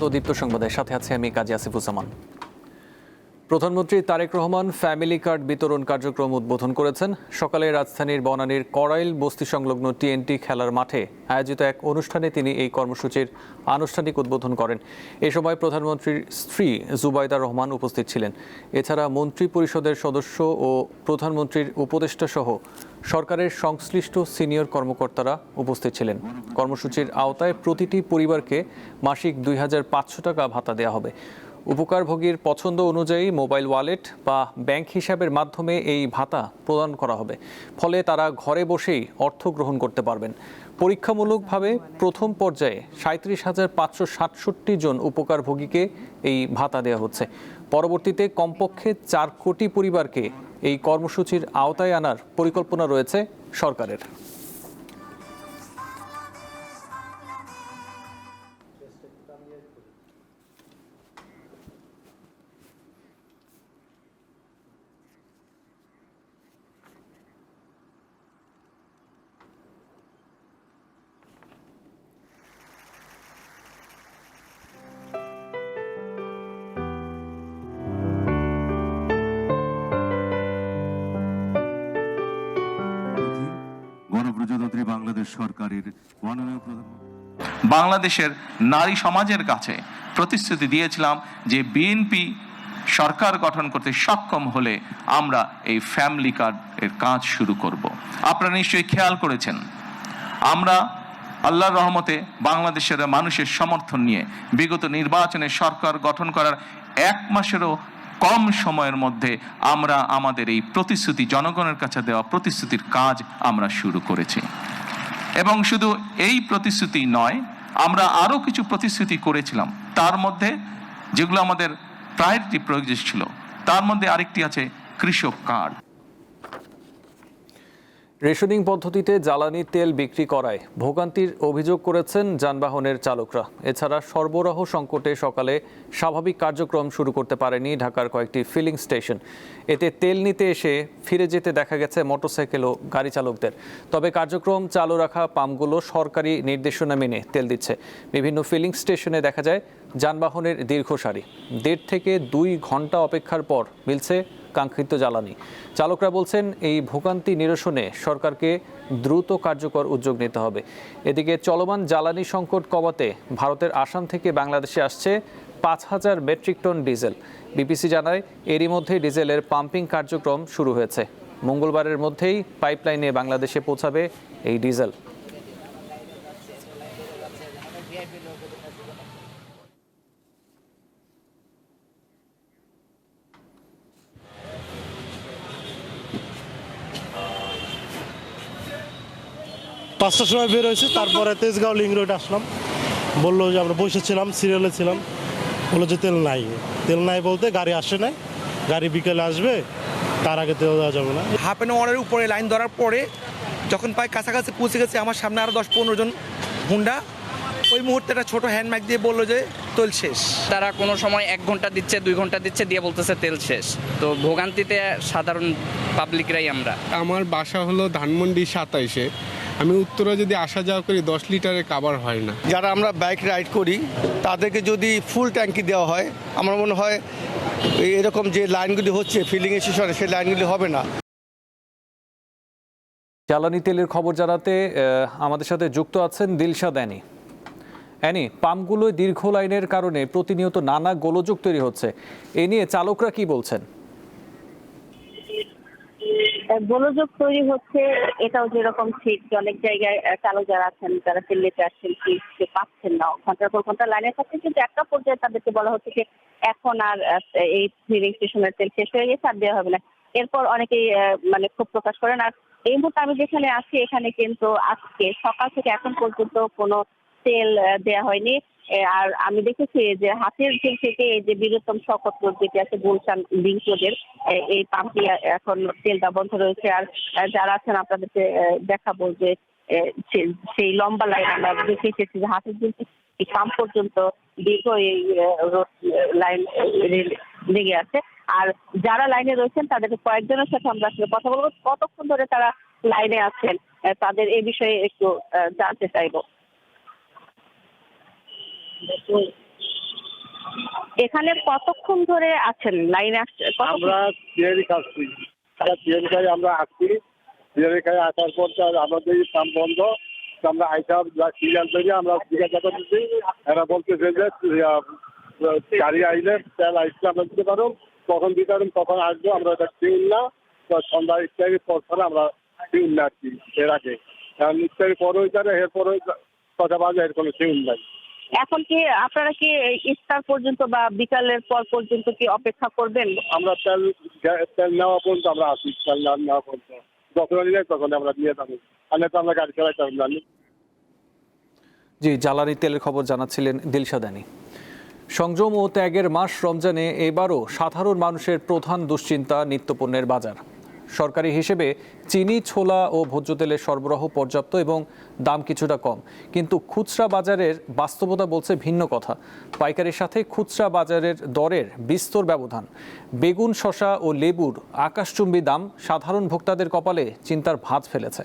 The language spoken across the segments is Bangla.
স্বাগত দীপ্ত সংবাদের সাথে আছে আমি কাজী আসিফুজ্জামান। প্রধানমন্ত্রী তারেক রহমান ফ্যামিলি কার্ড বিতরণ কার্যক্রম উদ্বোধন করেছেন। সকালে রাজধানীর বনানীর করাইল বস্তি সংলগ্ন টিএনটি খেলার মাঠে আয়োজিত এক অনুষ্ঠানে তিনি এই কর্মসূচির আনুষ্ঠানিক উদ্বোধন করেন। এ সময় প্রধানমন্ত্রীর স্ত্রী জুবাইদা রহমান উপস্থিত ছিলেন। এছাড়া মন্ত্রী পরিষদের সদস্য ও প্রধানমন্ত্রীর উপদেষ্টা সহ সরকারের সংশ্লিষ্ট সিনিয়র কর্মকর্তারা উপস্থিত ছিলেন। কর্মসূচির আওতায় প্রতিটি পরিবারকে মাসিক ২৫০০ টাকা ভাতা দেওয়া হবে। উপকারভোগীর পছন্দ অনুযায়ী মোবাইল ওয়ালেট বা ব্যাংক হিসাবের মাধ্যমে এই ভাতা প্রদান করা হবে। ফলে তারা ঘরে বসেই অর্থ গ্রহণ করতে পারবেন। পরীক্ষামূলকভাবে প্রথম পর্যায়ে ৩৭,৫৬৭ জন উপকারভোগীকে এই ভাতা দেওয়া হচ্ছে। পরবর্তীতে কমপক্ষে ৪ কোটি পরিবারকে এই কর্মসূচির আওতায় আনার পরিকল্পনা রয়েছে সরকারের। গণপ্রজাতন্ত্রী বাংলাদেশ সরকারের মাননীয় প্রধানমন্ত্রী বাংলাদেশের নারী সমাজের কাছে প্রতিশ্রুতি দিয়েছিলাম যে বিএনপি সরকার গঠন করতে সক্ষম হলে আমরা এই ফ্যামিলি কার্ডের কাজ শুরু করব। আপনারা নিশ্চয়ই খেয়াল করেছেন, আমরা আল্লাহর রহমতে বাংলাদেশের মানুষের সমর্থন নিয়ে বিগত নির্বাচনে সরকার গঠন করার 1 মাসেরও কম সময়ের মধ্যে আমরা আমাদের এই প্রতিশ্রুতি, জনগণের কাছে দেওয়া প্রতিশ্রুতির কাজ আমরা শুরু করেছি। এবং শুধু এই প্রতিশ্রুতি নয়, আমরা আরও কিছু প্রতিশ্রুতি করেছিলাম। তার মধ্যে যেগুলো আমাদের প্রায়োরিটি প্রজেক্ট ছিল, তার মধ্যে আরেকটি আছে কৃষক কার্ড। রেশনিং পদ্ধতিতে জ্বালানি তেল বিক্রি করায় ভোগান্তির অভিযোগ করেছেন যানবাহনের চালকরা। এছাড়া সরবরাহ সংকটে সকালে স্বাভাবিক কার্যক্রম শুরু করতে পারেনি ঢাকার কয়েকটি ফিলিং স্টেশন। এতে তেল নিতে এসে ফিরে যেতে দেখা গেছে মোটরসাইকেল ও গাড়ি চালকদের। তবে কার্যক্রম চালু রাখা পাম্পগুলো সরকারি নির্দেশনা মেনে তেল দিচ্ছে। বিভিন্ন ফিলিং স্টেশনে দেখা যায় যানবাহনের দীর্ঘ সারি। 1.5 থেকে 2 ঘন্টা অপেক্ষার পর মিলছে কাঙ্ক্ষিত জ্বালানি। চালকরা বলছেন এই ভোগান্তি নিরসনে সরকারকে দ্রুত কার্যকর উদ্যোগ নিতে হবে। এদিকে চলমান জ্বালানি সংকট কমাতে ভারতের আসাম থেকে বাংলাদেশে আসছে 5,000 মেট্রিক টন ডিজেল। বিপিসি জানায় এরই মধ্যে ডিজেলের পাম্পিং কার্যক্রম শুরু হয়েছে। মঙ্গলবারের মধ্যেই পাইপলাইনে বাংলাদেশে পৌঁছাবে এই ডিজেল। পাঁচটার সময় বের হয়েছে, তারপরে তেজগাঁও লিং রোড আসলাম। বললো যে আমরা বসেছিলাম, সিরিয়ালে ছিলাম, বললো যে তেল নাই বলতে গাড়ি আসে নাই, গাড়ি বিকেলে আসবে, তার আগে তেল দেওয়া যাবে না। হাফ অ্যান আওয়ারের উপরে লাইন ধরার পরে যখন প্রায় কাছাকাছি পৌঁছে গেছে, আমার সামনে আরও 10-15 জন হুন্ডা, ওই মুহূর্তে একটা ছোটো হ্যান্ডম্যাগ দিয়ে বললো যে তেল শেষ। তারা কোনো সময় 1 ঘন্টা দিচ্ছে, 2 ঘন্টা দিচ্ছে, দিয়ে বলতেছে তেল শেষ। তো ভোগান্তিতে সাধারণ পাবলিকরাই আমরা। আমার বাসা হলো ধানমন্ডি 27-এ। আমি উত্তরে যদি আসা যাওয়া করি 10 লিটারে কাভার হয় না। যারা আমরা বাইক রাইড করি তাদেরকে যদি ফুল ট্যাঙ্কি দেওয়া হয়, আমার মনে হয় এরকম যে লাইনগুলি হচ্ছে ফিলিং স্টেশনে, সেই লাইনগুলি হবে না। জ্বালানি তেলের খবর জানাতে আমাদের সাথে যুক্ত আছেন দিলশাদ অ্যানি। পাম্পগুলোয় দীর্ঘ লাইনের কারণে প্রতিনিয়ত নানা গোলযোগ তৈরি হচ্ছে। এ নিয়ে চালকরা কি বলছেন? গোলযোগ তৈরি হচ্ছে, এটাও যেরকম ঠিক যে অনেক জায়গায় চালক যারা আছেন যারা তেল নিতে আসছেন সে পাচ্ছেন না, ঘন্টার পর ঘন্টা লাইনে থাকছে। কিন্তু একটা পর্যায়ে তাদেরকে বলা হচ্ছে যে এখন আর এই ফিলিং স্টেশনের তেল শেষ হয়ে গেছে, আর দেওয়া হবে না। এরপর অনেকেই ক্ষোভ প্রকাশ করেন। আর এই মুহূর্তে আমি যেখানে আছি এখানে কিন্তু আজকে সকাল থেকে এখন পর্যন্ত কোনো তেল দেওয়া হয়নি। আর আমি দেখেছি যে হাতির ঝিল থেকে এই যে বীরত্তম শওকত রোড যেটি আছে গুলশান লিংক রোডের, এই পাম্পটি এখন তেলটা বন্ধ রয়েছে। আর যারা আছেন আপনাদেরকে দেখাবো যে সেই লম্বা লাইন আমরা দেখে এসেছি যে হাতির ঝিল এই পাম্প পর্যন্ত দীর্ঘ এই রোড লাইন লেগে আছে। আর যারা লাইনে রয়েছেন তাদের কয়েকজনের সাথে আমরা আসলে কথা বলবো, কতক্ষণ ধরে তারা লাইনে আছেন তাদের এই বিষয়ে একটু জানতে চাইবো। এখানে কতক্ষণ ধরে আছেন লাইনে আসছে? আমরা বিহারি খাচ্ছি, বিহারি খাই আমরা আসছি, বিহারি খাই আসার পর আমাদের কাম বন্ধ, আমরা আইসা সিরিয়াল তৈরি আমরা জিজ্ঞাসা করতেছি, এরা বলতেছে যে গাড়ি আইলে তেল আইসলে আমরা দিতে পারো, কখন দিতে পারবেন কখন আসবো, আমরা এটা শিউন না, সন্ধ্যা ইত্যাদির পর ছাড়া আমরা শিউন না আসছি এর আগে, কারণ ইত্যাদি পর হয়ে যাবে এরপর কথা বাজে এর কোনো শিউন নাই। এখন কি আপনারা কি ইফতার পর্যন্ত বা বিকালের পর পর্যন্ত কি অপেক্ষা করবেন? আমরা তেল নেওয়া পর্যন্ত আমরা আসি, তেল নেওয়া পর্যন্ত যখন নিলে তখন আমরা দিয়ে যাবো, আর তো আমরা গাড়ি চালাইতে পারবো না। জি, জ্বালানি তেলের খবর জানাচ্ছিলেন দিলশাদানি। সংযম ও ত্যাগের মাস রমজানে এবারও সাধারণ মানুষের প্রধান দুশ্চিন্তা নিত্যপণ্যের বাজার। সরকারি হিসেবে চিনি, ছোলা ও ভোজ্য তেলের সরবরাহ পর্যাপ্ত এবং দাম কিছুটা কম, কিন্তু খুচরা বাজারের বাস্তবতা বলছে ভিন্ন কথা। পাইকারির সাথে খুচরা বাজারের দরের বিস্তর ব্যবধান। বেগুন, শসা ও লেবুর আকাশচুম্বী দাম সাধারণ ভোক্তাদের কপালে চিন্তার ভাঁজ ফেলেছে।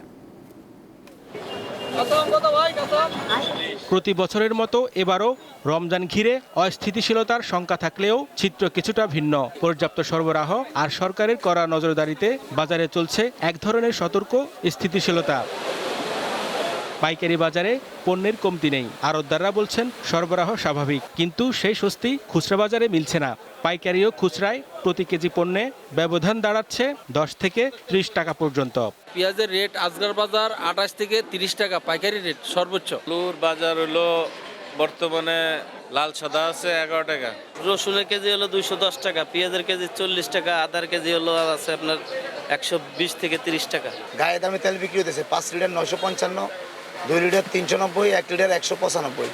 প্রতি বছরের মতো এবারও রমজান ঘিরে অস্থিতিশীলতার শঙ্কা থাকলেও চিত্র কিছুটা ভিন্ন। পর্যাপ্ত সরবরাহ আর সরকারের কড়া নজরদারিতে বাজারে চলছে এক ধরনের সতর্ক স্থিতিশীলতা। পাইকারি বাজারে পণ্যের কমতি নেই, আড়তদাররা বলছেন সরবরাহ স্বাভাবিক, কিন্তু সেই স্বস্তি খুচরা বাজারে মিলছে না। পাইকারি ও খুচরায় প্রতি কেজি পণ্যে ব্যবধান দাঁড়াচ্ছে 10 থেকে 30 টাকা পর্যন্ত। পেঁয়াজের রেট আজকের বাজার 28 থেকে 30 টাকা পাইকারি রেট সর্বোচ্চ। আলুর বাজার হলো বর্তমানে লাল সাদা আছে 11 টাকা, রসুনের কেজি হলো 210 টাকা, পেঁয়াজের কেজি 40 টাকা, আদার কেজি হলো আছে আপনার 120 থেকে 30 টাকা। গায়ে দামে তেল বিক্রি হতেছে 5 লিটার 955, 2 লিটার 390, 1 লিটার 195।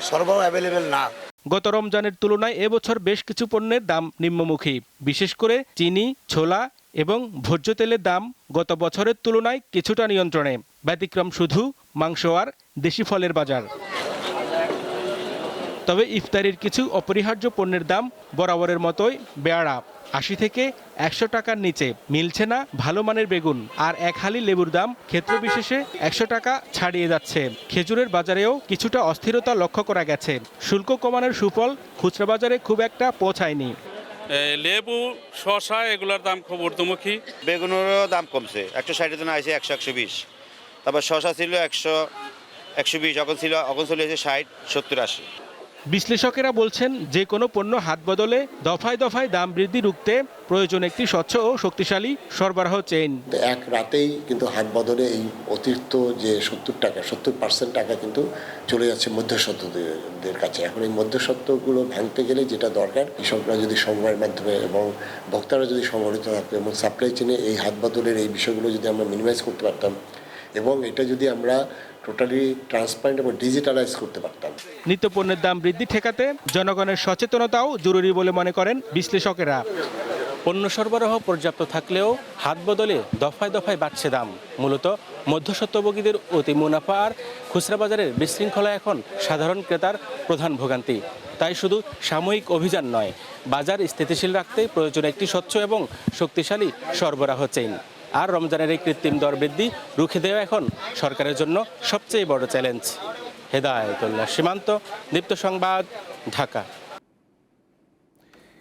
সরবরাহ অ্যাভেলেবেল না। গত রমজানের তুলনায় এবছর বেশ কিছু পণ্যের দাম নিম্নমুখী। বিশেষ করে চিনি, ছোলা এবং ভোজ্য তেলের দাম গত বছরের তুলনায় কিছুটা নিয়ন্ত্রণে। ব্যতিক্রম শুধু মাংস আর দেশি ফলের বাজার। তবে ইফতারির কিছু অপরিহার্য পণ্যের দাম বরাবরের মতোই বেয়ারা। 80 থেকে 100 টাকার নিচে মিলছে না ভালো মানের বেগুন, আর এক হালি লেবুর দাম ক্ষেত্র বিশেষে 100 টাকা ছাড়িয়ে যাচ্ছে। খেজুরের বাজারেও কিছুটা অস্থিরতা লক্ষ্য করা গেছে। শুল্ক কমানোর সুফল খুচরা বাজারে খুব একটা পৌঁছায়নি। লেবু, শসা এগুলোর দাম খুব ঊর্ধ্বমুখী। বেগুনেরও দাম কমছে, 160 জন্য আছে 100-120। তারপর শসা ছিল 100-120, এখন চলে এসে 60-70-80। বিশ্লেষকেরা বলছেন যে কোনো পণ্য হাত বদলে দফায় দফায় দাম বৃদ্ধি রুখতে প্রয়োজন একটি স্বচ্ছ ও শক্তিশালী সরবরাহ চেইন। এক রাতেই কিন্তু হাত বদলে এই অতিরিক্ত যে 70% টাকা কিন্তু চলে যাচ্ছে মধ্যস্বত্বদের কাছে। এখন এই মধ্যস্বত্বগুলো ভাঙতে গেলে যেটা দরকার, কৃষকরা যদি সমবায়ের মাধ্যমে এবং ভোক্তারা যদি সংগঠিত থাকতো এবং সাপ্লাই চেনে এই হাত বদলের এই বিষয়গুলো যদি আমরা মিনিমাইজ করতে পারতাম এবং এটা যদি আমরা টোটালি ট্রান্সপারেন্ট এবং ডিজিটালাইজ করতে পারতাম। নিত্যপণ্যের দাম বৃদ্ধি ঠেকাতে জনগণের সচেতনতাও জরুরি বলে মনে করেন বিশ্লেষকেরা। পণ্য সরবরাহ পর্যাপ্ত থাকলেও হাত বদলে দফায় দফায় বাড়ছে দাম। মূলত মধ্যস্বত্বভোগীদের অতি মুনাফা আর খুচরা বাজারের বিশৃঙ্খলা এখন সাধারণ ক্রেতার প্রধান ভোগান্তি। তাই শুধু সাময়িক অভিযান নয়, বাজার স্থিতিশীল রাখতে প্রয়োজন একটি স্বচ্ছ এবং শক্তিশালী সরবরাহ চেইন। আর রমজানের এই কৃত্রিম দর বৃদ্ধি রুখে দেওয়া এখন সরকারের জন্য সবচেয়ে বড় চ্যালেঞ্জ। হেদায়েতুল্লাহ সীমান্ত, দীপ্ত সংবাদ, ঢাকা।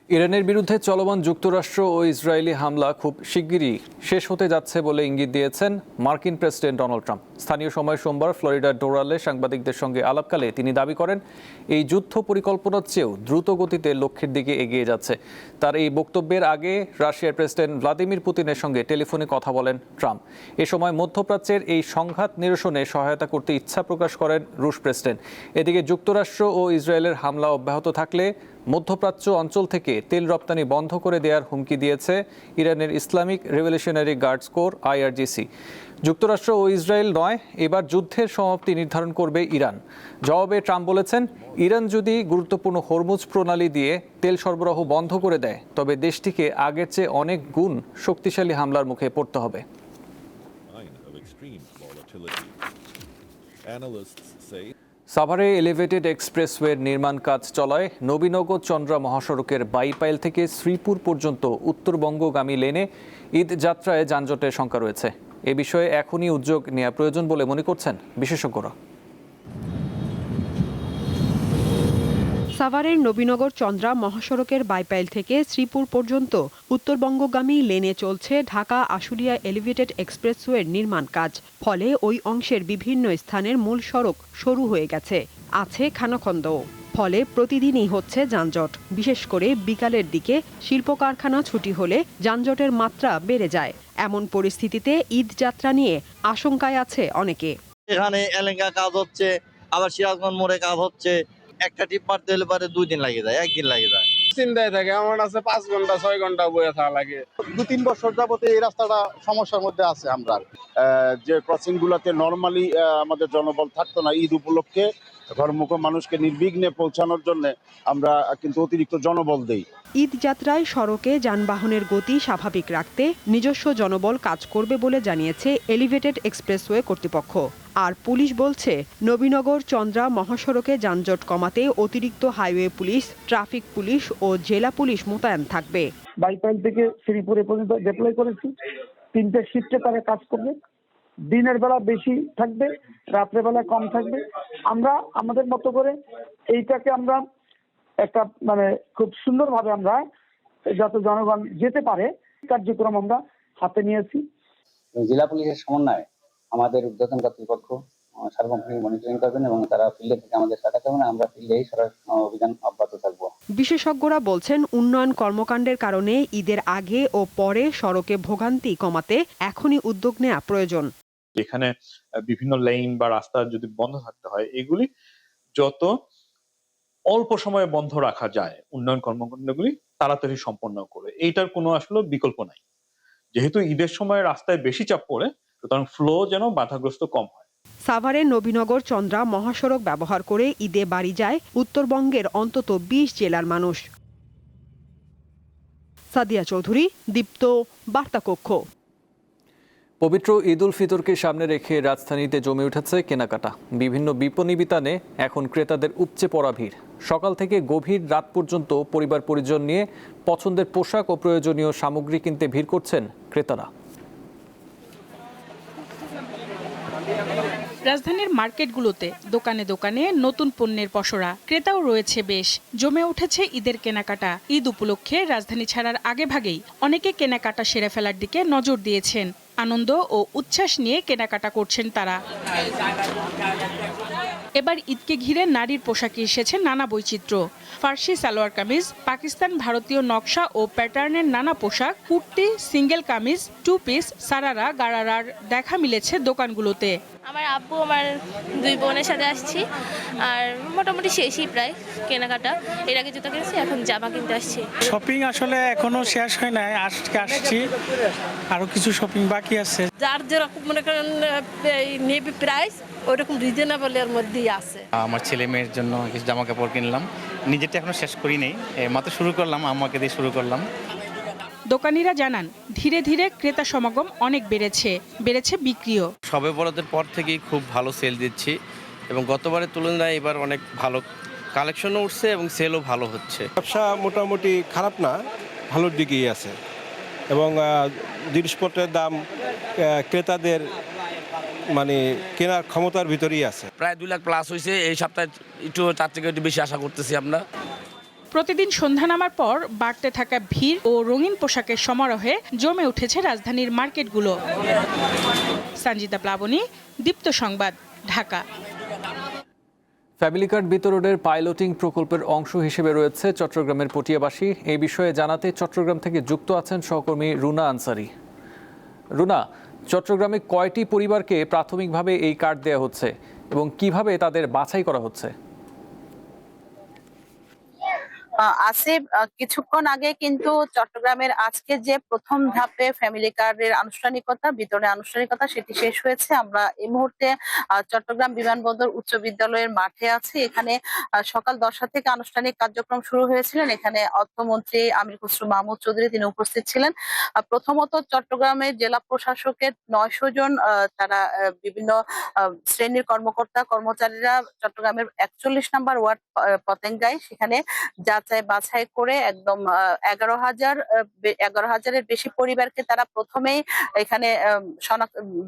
ইরানের বিরুদ্ধে চলমান যুক্তরাষ্ট্র ও ইসরায়েলি হামলা খুব শিগগিরই শেষ হতে যাচ্ছে বলে ইঙ্গিত দিয়েছেন মার্কিন প্রেসিডেন্ট ডোনাল্ড ট্রাম্প। স্থানীয় সময় সোমবার ফ্লোরিডার ডোরালে সাংবাদিকদের সঙ্গে আলাপকালে তিনি দাবি করেন এই যুদ্ধ পরিকল্পনার চেয়েও দ্রুত গতিতে লক্ষ্যের দিকে এগিয়ে যাচ্ছে। তার এই বক্তব্যের আগে রাশিয়ার প্রেসিডেন্ট ভ্লাদিমির পুতিনের সঙ্গে টেলিফোনে কথা বলেন ট্রাম্প। এ সময় মধ্যপ্রাচ্যের এই সংঘাত নিরসনে সহায়তা করতে ইচ্ছা প্রকাশ করেন রুশ প্রেসিডেন্ট। এদিকে যুক্তরাষ্ট্র ও ইসরায়েলের হামলা অব্যাহত থাকলে মধ্যপ্রাচ্য অঞ্চল থেকে তেল রপ্তানি বন্ধ করে দেওয়ার হুমকি দিয়েছে ইরানের Islamic revolutionary guards core IRGC। যুক্তরাষ্ট্র ও ইসরায়েল নয়, এবার যুদ্ধের সমাপ্তি নির্ধারণ করবে ইরান। জবাবে ট্রাম্প বলেছেন, ইরান যদি গুরুত্বপূর্ণ হরমুজ প্রণালী দিয়ে তেল সরবরাহ বন্ধ করে দেয় তবে দেশটিকে আগের চেয়ে অনেক গুণ শক্তিশালী হামলার মুখে পড়তে হবে। সাভারে এলিভেটেড এক্সপ্রেসওয়ের নির্মাণ কাজ চলায় নবীনগর চন্দ্রা মহাসড়কের বাইপাইল থেকে শ্রীপুর পর্যন্ত উত্তরবঙ্গগামী লেনে ঈদ যাত্রায় যানজটের শঙ্কা রয়েছে। এ বিষয়ে এখনই উদ্যোগ নেওয়া প্রয়োজন বলে মনে করছেন বিশেষজ্ঞরা। সাভারের নবীনগর চন্দ্রা মহাসড়কের বাইপাইল থেকে শ্রীপুর পর্যন্ত উত্তরবঙ্গগামী লেনে চলছে ঢাকা আশুলিয়া এলিভেটেড এক্সপ্রেসওয়ের নির্মাণ কাজ। ফলে ওই অংশের বিভিন্ন স্থানের মূল সড়ক সরু হয়ে গেছে, আছে খানাখন্দও। ফলে প্রতিদিনই হচ্ছে যানজট। বিশেষ করে বিকালের দিকে শিল্প কারখানা ছুটি হলে যানজটের মাত্রা বেড়ে যায়। এমন পরিস্থিতিতে ঈদ যাত্রা নিয়ে আশঙ্কায় আছে অনেকে। এখানে এলেঙ্গা কাজ হচ্ছে, আবার সিরাজগঞ্জ মোড়ে কাজ হচ্ছে। একটা টিপ মারতে হলে পরে 2 দিন লাগে যায়, 1 দিন লাগে যায়। চিন্তায় থাকে আমার আছে 5 ঘন্টা 6 ঘন্টা বয়ে থাকা লাগে। 2-3 বছর যাবতে এই রাস্তাটা সমস্যার মধ্যে আছে। আমরা যে ক্রসিং গুলাতে নর্মালি আমাদের জনবল থাকতো না, ঈদ উপলক্ষে ঘরমুখ মানুষকে নির্বিঘ্নে পৌঁছানোর জন্য আমরা কিন্তু অতিরিক্ত জনবল দেই। ঈদ যাত্রায় সড়কে যানবাহনের গতি স্বাভাবিক রাখতে নিজস্ব জনবল কাজ করবে বলে জানিয়েছে এলিভেটেড এক্সপ্রেসওয়ে কর্তৃপক্ষ। আর পুলিশ বলছে, নবীনগর চন্দ্রা মহাসড়কে যানজট কমাতে অতিরিক্ত হাইওয়ে পুলিশ, ট্রাফিক পুলিশ ও জেলা পুলিশ মোতায়েন থাকবে। বাইপাইল থেকে শ্রীপুরে পর্যন্ত ডিপ্লয় করেছি। 3টে শিফটে তারা কাজ করবে। দিনের বেলা বেশি থাকবে, রাত্রে বেলা কম থাকবে। আমরা আমাদের মতো করে এইটাকে আমরা একটা খুব সুন্দরভাবে আমরা যাতে জনগণ যেতে পারে কার্যক্রম আমরা হাতে নিয়েছি। জেলা পুলিশের সমন্বয়ে আমাদের উদ্বোধন কর্তৃপক্ষ সার্বক্ষণিক মনিটরিং করবেন এবং তারা ফিল্ডে থেকে আমাদের সাথে থাকবেন। আমরা ফিল্ডেই অভিযান অব্যাহত থাকবো। বিশেষজ্ঞরা বলছেন, উন্নয়ন কর্মকাণ্ডের কারণে ঈদের আগে ও পরে সড়কে ভোগান্তি কমাতে এখনই উদ্যোগ নেওয়া প্রয়োজন। এখানে বিভিন্ন লেন বা রাস্তা যদি বন্ধ থাকতে হয়, এগুলি যত অল্প সময়ে বন্ধ রাখা যায়, উন্নয়ন কর্মকাণ্ডগুলি তাড়াতাড়ি সম্পন্ন করে, এইটার কোনো আসলে বিকল্প নাই। যেহেতু ঈদের সময় রাস্তায় বেশি চাপ পড়ে, সুতরাং ফ্লো যেন বাধাগ্রস্ত কম হয়। সাভারের নবীনগর চন্দ্রা মহাসড়ক ব্যবহার করে ঈদে বাড়ি যায় উত্তরবঙ্গের অন্তত 20 জেলার মানুষ। সাদিয়া চৌধুরী, দীপ্ত, বার্তা কক্ষ। পবিত্র ঈদ উল ফিতরকে সামনে রেখে রাজধানীতে জমে উঠেছে কেনাকাটা। বিভিন্ন বিপণী বিতানে এখন ক্রেতাদের উপচে পড়া ভিড়। সকাল থেকে গভীর রাত পর্যন্ত পরিবার পরিজন নিয়ে পছন্দের পোশাক ও প্রয়োজনীয় সামগ্রী কিনতে ভিড় করছেন ক্রেতারা। রাজধানীর মার্কেটগুলোতে দোকানে দোকানে নতুন পণ্যের পসরা, ক্রেতাও রয়েছে বেশ। জমে উঠেছে ঈদের কেনাকাটা। ঈদ উপলক্ষে রাজধানী ছাড়ার আগে ভাগেই অনেকে কেনাকাটা সেরে ফেলার দিকে নজর দিয়েছেন। আনন্দ ও উচ্ছ্বাস নিয়ে কেনাকাটা করছেন তারা। এবার ঈদকে ঘিরে নারীর পোশাকে এসেছে নানা বৈচিত্র্য। ফার্সি সালোয়ার কামিজ, পাকিস্তান ভারতীয় নকশা ও প্যাটার্নের নানা পোশাক, কুর্তি, সিঙ্গেল কামিজ, 2 পিস, সারারা, গারারার দেখা মিলেছে দোকানগুলোতে। আমার আব্বু আমার 2 বোনের সাথে আসছি, আর মোটামুটি শেষই প্রায় কেনাকাটা। এর আগে জুতো কিনেছি, এখন জামা কিনতে আসছি। শপিং আসলে এখনো শেষ হয় নাই, আজকে আসছি, আরো কিছু শপিং বাকি আছে। যার যেরকম মনে করেন নেবে প্রাইস, ওইরকম রিজনেবলের মধ্যেই আছে। আমার ছেলে মেয়ের জন্য কিছু জামা কাপড় কিনলাম, নিজেরটা এখনো শেষ করি নেই, মাত্র শুরু করলাম, আম্মাকে দিয়ে শুরু করলাম। দোকানিরা জানান, ধীরে ধীরে ক্রেতা সমাগম অনেক বেড়েছে বিক্রিও। সবে বড়দের পর থেকেই খুব ভালো সেল দিচ্ছি এবং গতবারের তুলনায় এবার অনেক ভালো কালেকশনও উঠছে এবং সেলও ভালো হচ্ছে। ব্যবসা মোটামুটি খারাপ না, ভালোর দিকেই আছে এবং জিনিসপত্রের দাম ক্রেতাদের কেনার ক্ষমতার ভিতরেই আছে। প্রায় 2 লাখ প্লাস হয়েছে। এই সপ্তাহে একটু 4 থেকে একটু বেশি আশা করতেছি আমরা। প্রতিদিন সন্ধ্যা নামার পর বাড়তে থাকা ভিড় ও রঙিন পোশাকের সমারোহে জমে উঠেছে রাজধানীর মার্কেটগুলো। সঞ্জিতা প্লাবনী, দীপ্ত সংবাদ, ঢাকা। ফ্যামিলি কার্ড বিতরণের পাইলটিং প্রকল্পের অংশ হিসেবে রয়েছে চট্টগ্রামের পটিয়াবাসী। এই বিষয়ে জানাতে চট্টগ্রাম থেকে যুক্ত আছেন সহকর্মী রুনা আনসারি। রুনা, চট্টগ্রামে কয়টি পরিবারকে প্রাথমিকভাবে এই কার্ড দেওয়া হচ্ছে এবং কিভাবে তাদের বাছাই করা হচ্ছে? আসিফ, কিছুক্ষণ আগে কিন্তু চট্টগ্রামের আজকে যে প্রথম ধাপে ফ্যামিলি কার্ডের বিতরণের আনুষ্ঠানিকতা সেটি শেষ হয়েছে। আমরা এই মুহূর্তে চট্টগ্রাম বিমানবন্দর উচ্চ বিদ্যালয়ের মাঠে আছি। এখানে সকাল 10টা থেকে আনুষ্ঠানিক কার্যক্রম শুরু হয়েছিলেন। এখানে অর্থমন্ত্রী আমির খসরু মাহমুদ চৌধুরী তিনি উপস্থিত ছিলেন। প্রথমত চট্টগ্রামের জেলা প্রশাসকের 900 জন তারা বিভিন্ন শ্রেণীর কর্মকর্তা কর্মচারীরা চট্টগ্রামের 41 নম্বর ওয়ার্ড পতেঙ্গায় সেখানে যাচ্ছেন যাচাই বাছাই করে একদম 11,000-এর বেশি পরিবারকে তারা প্রথমেই এখানে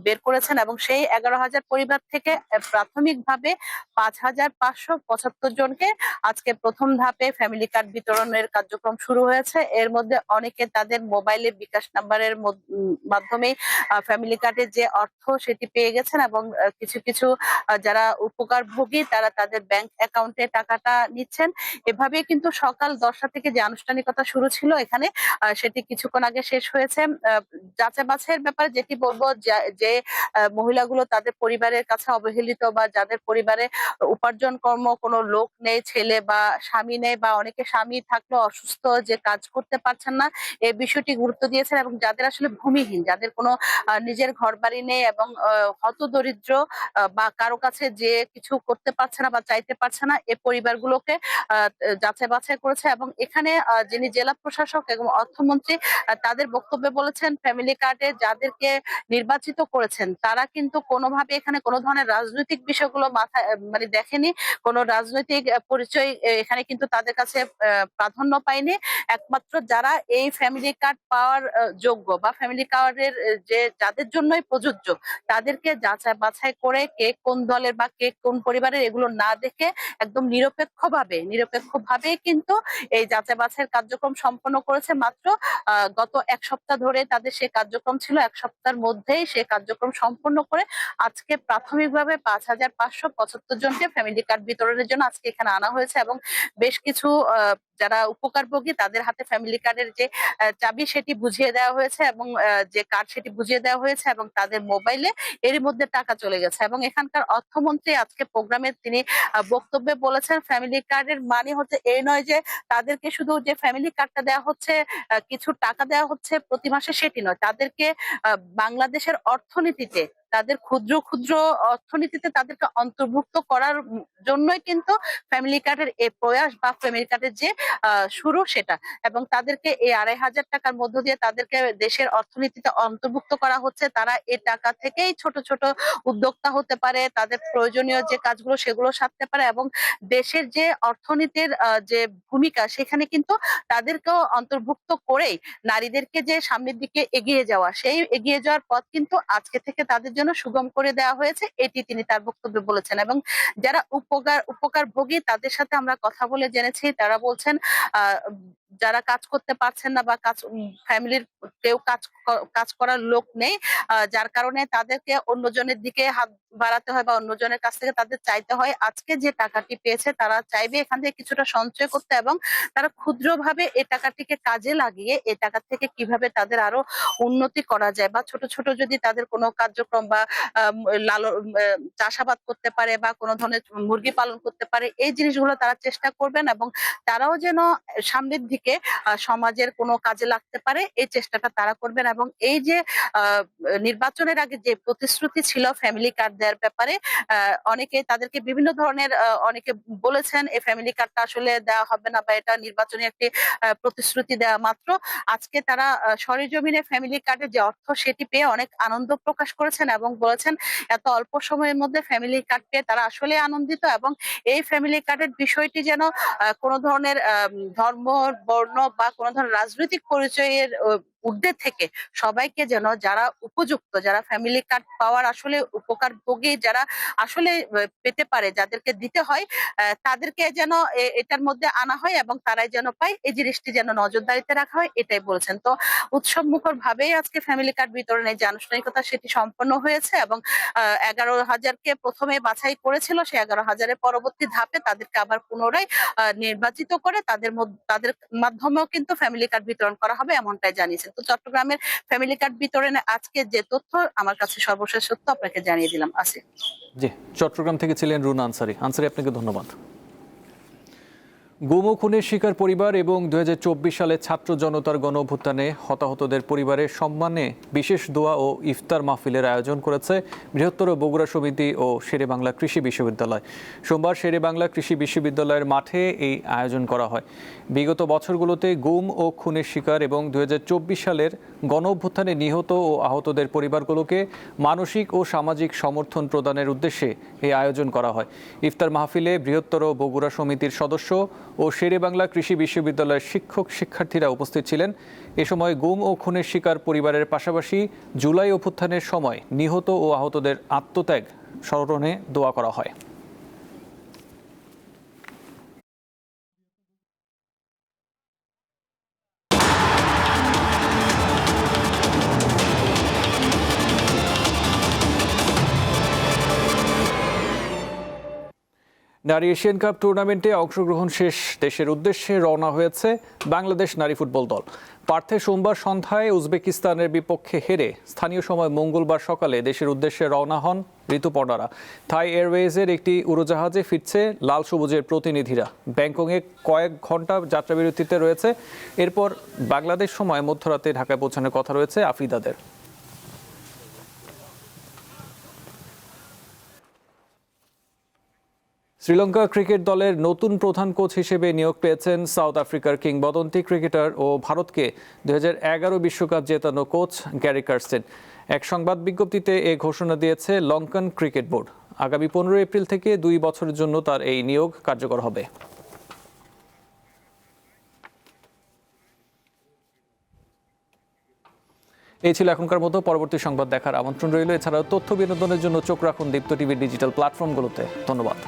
বের করেছেন এবং সেই 11,000 পরিবার থেকে প্রাথমিকভাবে 5,575 জনকে আজকে প্রথম ধাপে ফ্যামিলি কার্ড বিতরণের কার্যক্রম শুরু হয়েছে। এর মধ্যে অনেকে তাদের মোবাইলে বিকাশ নাম্বারের মাধ্যমে ফ্যামিলি কার্ডের যে অর্থ সেটি পেয়ে গেছেন এবং কিছু কিছু যারা উপকারভোগী তারা তাদের ব্যাংক অ্যাকাউন্টে টাকাটা নিচ্ছেন। এভাবে কিন্তু সকাল 10টা থেকে যে আনুষ্ঠানিকতা শুরু ছিল এখানে সেটি কিছুক্ষণ আগে শেষ হয়েছে। যাচাই বাছাইয়ের ব্যাপারে যেটি বলবো, যে মহিলাগুলো তাদের পরিবারের কাছে অবহেলিত বা যাদের পরিবারে উপার্জন কর্ম কোনো লোক নেই, ছেলে বা স্বামী নেই বা অনেকে স্বামী থাকলেও অসুস্থ, যে কাজ করতে পারছেন না, এই বিষয়টি গুরুত্ব দিয়েছেন এবং যাদের আসলে ভূমিহীন, যাদের কোনো নিজের ঘর বাড়ি নেই এবং হতদরিদ্র বা কারো কাছে যে কিছু করতে পারছে না বা চাইতে পারছে না, এই পরিবারগুলোকে যাচাই বাছাই করেছে। এবং এখানে যিনি জেলা প্রশাসক এবং অর্থমন্ত্রী তাদের বক্তব্যে বলেছেন, ফ্যামিলি কার্ডে যাদেরকে নির্বাচিত করেছেন তারা কিন্তু কোনোভাবে এখানে কোনো ধরনের রাজনৈতিক বিষয়গুলো মাথায় মানে দেখেনি, কোনো রাজনৈতিক পরিচয় এখানে কিন্তু তাদের কাছে প্রাধান্য পায়নি। একমাত্র যারা এই ফ্যামিলি কার্ড পাওয়ার যোগ্য বা ফ্যামিলি কার্ডের যাদের জন্যই প্রযোজ্য তাদেরকে যাচাই বাছাই করে কে কোন দলের বা কে কোন পরিবারের এগুলো না দেখে একদম নিরপেক্ষভাবে কিন্তু এই যাচাই বাছাইয়ের কার্যক্রম সম্পন্ন করেছে। মাত্র গত এক সপ্তাহ ধরে তাদের সে কার্যক্রম ছিল, এক সপ্তাহের মধ্যেই সে কার্যক্রম সম্পন্ন করে আজকে প্রাথমিকভাবে 5,575 জনকে ফ্যামিলি কার্ড বিতরণের জন্য আজকে এখানে আনা হয়েছে এবং বেশ কিছু যারা উপকারভোগী তাদের হাতে ফ্যামিলি কার্ডের যে চাবি সেটি বুঝিয়ে দেওয়া হয়েছে এবং যে কার্ড সেটি বুঝিয়ে দেওয়া হয়েছে এবং তাদের মোবাইলে এরই মধ্যে টাকা চলে গেছে। এবং এখানকার অর্থমন্ত্রী আজকে প্রোগ্রামে তিনি বক্তব্যে বলেছেন, ফ্যামিলি কার্ডের মানে হচ্ছে এই নয় যে তাদেরকে শুধু যে ফ্যামিলি কার্ডটা দেওয়া হচ্ছে, কিছু টাকা দেওয়া হচ্ছে প্রতি মাসে, সেটি নয়। তাদেরকে বাংলাদেশের অর্থনীতিতে, তাদের ক্ষুদ্র ক্ষুদ্র অর্থনীতিতে তাদেরকে অন্তর্ভুক্ত করার জন্যই কিন্তু ফ্যামিলি কার্ডের এই প্রয়াস বা ফ্যামিলি কার্ডের যে শুরু সেটা। এবং তাদেরকে এই 2,500 টাকার মধ্য দিয়ে তাদেরকে দেশের অর্থনীতিতে অন্তর্ভূক্ত করা হচ্ছে। তারা এই টাকা থেকেই ছোট ছোট উদ্যোক্তা হতে পারে, তাদের প্রয়োজনীয় যে কাজগুলো সেগুলো সারতে পারে এবং দেশের যে অর্থনীতির যে ভূমিকা সেখানে কিন্তু তাদেরকেও অন্তর্ভুক্ত করেই নারীদেরকে যে সামনের দিকে এগিয়ে যাওয়া, সেই এগিয়ে যাওয়ার পথ কিন্তু আজকে থেকে তাদের জন্য সুগম করে দেওয়া হয়েছে, এটি তিনি তার বক্তব্যে বলেছেন। এবং যারা উপকারভোগী তাদের সাথে আমরা কথা বলে জেনেছি, তারা বলছেন যারা কাজ করতে পারছেন না বা ফ্যামিলির কেউ কাজ করার লোক নেই, যার কারণে তাদেরকে অন্যজনের দিকে হাত বাড়াতে হয় বা অন্যজনের কাছ থেকে তাদের চাইতে হয়। আজকে যে টাকাটি পেয়েছে তারা চাইবে এখান থেকে কিছুটা সঞ্চয় করতে এবং তারা ক্ষুদ্রভাবে এই টাকাটিকে কাজে লাগিয়ে এই টাকা থেকে কিভাবে তাদের আরো উন্নতি করা যায় বা ছোট ছোট যদি তাদের কোনো কার্যক্রম বা চাষাবাদ করতে পারে বা কোনো ধরনের মুরগি পালন করতে পারে, এই জিনিসগুলো তারা চেষ্টা করবেন এবং তারাও যেন সামনের দিকে সমাজের কোনো কাজে লাগতে পারে এই চেষ্টাটা তারা করবেন। এবং এই যে নির্বাচনের আগে যে প্রতিশ্রুতি ছিল ফ্যামিলি কার্ড দেওয়ার ব্যাপারে, অনেকে তাদেরকে বিভিন্ন ধরনের অনেকে বলেছেন এই ফ্যামিলি কার্ডটা আসলে দেওয়া হবে না বা এটা নির্বাচনী একটি প্রতিশ্রুতি দেওয়া মাত্র। আজকে তারা সরেজমিনে ফ্যামিলি কার্ডের যে অর্থ সেটি পেয়ে অনেক আনন্দ প্রকাশ করেছেন এবং বলেছেন এত অল্প সময়ের মধ্যে ফ্যামিলি কার্ড পেয়ে তারা আসলে আনন্দিত এবং এই ফ্যামিলি কার্ডের বিষয়টি যেন কোনো ধরনের ধর্ম, বর্ণ বা কোনো ধরনের রাজনৈতিক পরিচয়ের ঊর্ধ্বে থেকে সবাইকে যেন যারা উপযুক্ত, যারা ফ্যামিলি কার্ড পাওয়ার আসলে উপকারভোগী, যারা আসলে পেতে পারে, যাদেরকে দিতে হয়, তাদেরকে যেন এটার মধ্যে আনা হয় এবং তারাই যেন পায়, এই জিনিসটি যেন নজরদারিতে রাখা হয়, এটাই বলছেন। তো উৎসব মুখর ভাবেই আজকে ফ্যামিলি কার্ড বিতরণের যে আনুষ্ঠানিকতা সেটি সম্পন্ন হয়েছে এবং 11,000কে প্রথমে বাছাই করেছিল, সেই 11,000-এর পরবর্তী ধাপে তাদেরকে আবার পুনরায় নির্বাচিত করে তাদের মাধ্যমেও কিন্তু ফ্যামিলি কার্ড বিতরণ করা হবে এমনটাই জানিয়েছেন। তো চট্টগ্রামের ফ্যামিলি কার্ড বিতরণে আজকে যে তথ্য আমার কাছে সর্বশেষ তথ্য আপনাকে জানিয়ে দিলাম। আসি জি, চট্টগ্রাম থেকে ছিলেন রুনা আনসারি। আপনাকে ধন্যবাদ। গুম ও খুনের শিকার পরিবার এবং 2024 সালে ছাত্র জনতার গণঅভ্যুত্থানে হতাহতদের পরিবারের সম্মানে বিশেষ দোয়া ও ইফতার মাহফিলের আয়োজন করেছে বৃহত্তর বগুড়া সমিতি ও শেরেবাংলা কৃষি বিশ্ববিদ্যালয়। সোমবার শেরেবাংলা কৃষি বিশ্ববিদ্যালয়ের মাঠে এই আয়োজন করা হয়। বিগত বছরগুলোতে গুম ও খুনের শিকার এবং 2024 সালের গণঅভ্যুত্থানে নিহত ও আহতদের পরিবারগুলোকে মানসিক ও সামাজিক সমর্থন প্রদানের উদ্দেশ্যে এই আয়োজন করা হয়। ইফতার মাহফিলে বৃহত্তর বগুড়া সমিতির সদস্য ও শেরেবাংলা কৃষি বিশ্ববিদ্যালয়ের শিক্ষার্থীরা উপস্থিত ছিলেন। এ সময় গুম ও খুনের শিকার পরিবারের পাশাপাশি জুলাই অভ্যুত্থানের সময় নিহত ও আহতদের আত্মত্যাগ স্মরণে দোয়া করা হয়। নারী এশিয়ান কাপ টুর্নামেন্টে অংশগ্রহণ শেষ দেশের উদ্দেশ্যে রওনা হয়েছে বাংলাদেশ নারী ফুটবল দল। পার্থে সোমবার সন্ধ্যায় উজবেকিস্তানের বিপক্ষে হেরে স্থানীয় সময় মঙ্গলবার সকালে দেশের উদ্দেশ্যে রওনা হন ঋতুপর্ণারা। থাই এয়ারওয়েজের একটি উড়োজাহাজে ফিরছে লাল সবুজের প্রতিনিধিরা। ব্যাংককে কয়েক ঘন্টা যাত্রাবিরতিতে রয়েছে। এরপর বাংলাদেশ সময় মধ্যরাতে ঢাকায় পৌঁছানোর কথা রয়েছে আফ্রিদাদের। শ্রীলঙ্কা ক্রিকেট দলের নতুন প্রধান কোচ হিসেবে নিয়োগ পেয়েছেন সাউথ আফ্রিকার কিংবদন্তি ক্রিকেটার ও ভারতকে 2011 বিশ্বকাপ জেতানো কোচ গ্যারি কার্স্টেন। এক সংবাদ বিজ্ঞপ্তিতে এ ঘোষণা দিয়েছে লঙ্কান ক্রিকেট বোর্ড। আগামী 15 এপ্রিল থেকে 2 বছরের জন্য তার এই নিয়োগ কার্যকর হবে। এই ছিল এখনকার মতো। পরবর্তী সংবাদ দেখার আমন্ত্রণ রইল। এছাড়াও তথ্য বিনোদনের জন্য চোখ রাখুন দীপ্ত টিভির ডিজিটাল প্ল্যাটফর্মগুলোতে। ধন্যবাদ।